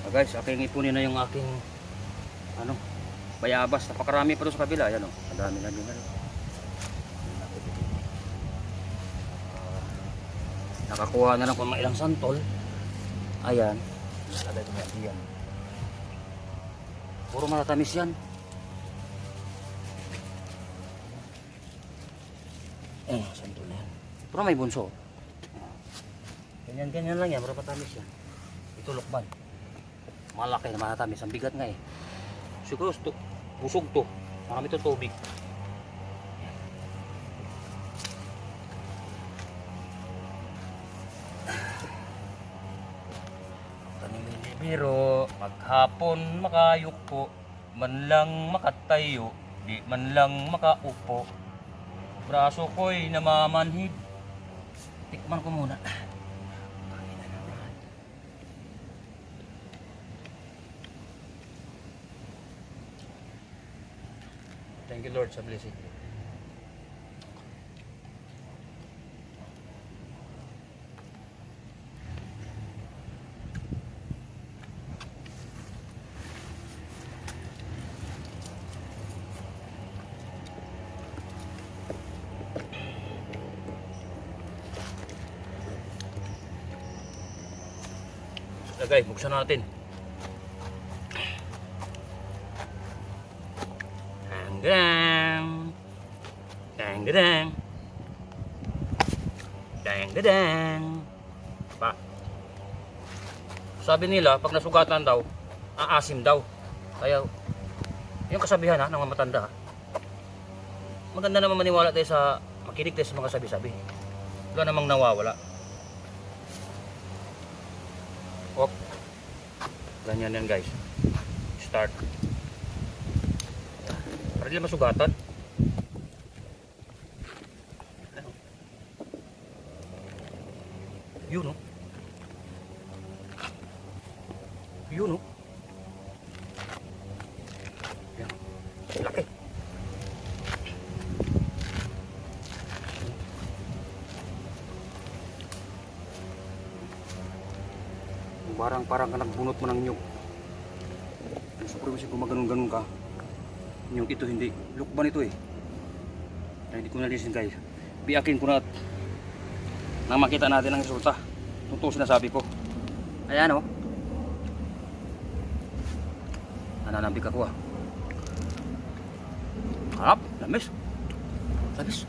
Guys, aking ipunin na yung aking ano, bayabas. Napakarami pa doon sa kabila. Ayan o, madami na din. Nakakuha na lang kung mga ilang santol. Ayan. Nalagay ko yan diyan. Puro matatamis yan. Santol na yan. Pero may bunso. Ganyan lang yan, pero matamis yan. Ito lukban. Malaki na matatamis. Ang bigat nga eh. Siguro busog to. Marami to tubig. Pero maghapon makayuko, man lang makatayo, di man lang makaupo. Braso ko'y namamanhid. Tikman ko muna. Thank you Lord sa blessing. Lagay, buksan natin. Dang dang dang dang dang. Pa. Sabi nila pag nasugatan daw, aasim daw. Kaya yung kasabihan ng mga matanda. Maganda naman maniwala tayo sa makinig tayo sa mga sabi-sabi. Wala namang nawawala. Op. Ganyan yan guys. Start. Para di masugatan. Yun o. Yun o. Yan. Laki. Parang ka nagbunot mo ng nyug. Siguro kasi kung maganon-ganon ka, yung ito hindi. Lukban ito eh. Kaya hindi ko nalisin guys. Biyakin ko na nang makita natin ang resulta. Totoo sinasabi ko. Ayan o. Nananambik ako ah. Harap, lamis. Lamis.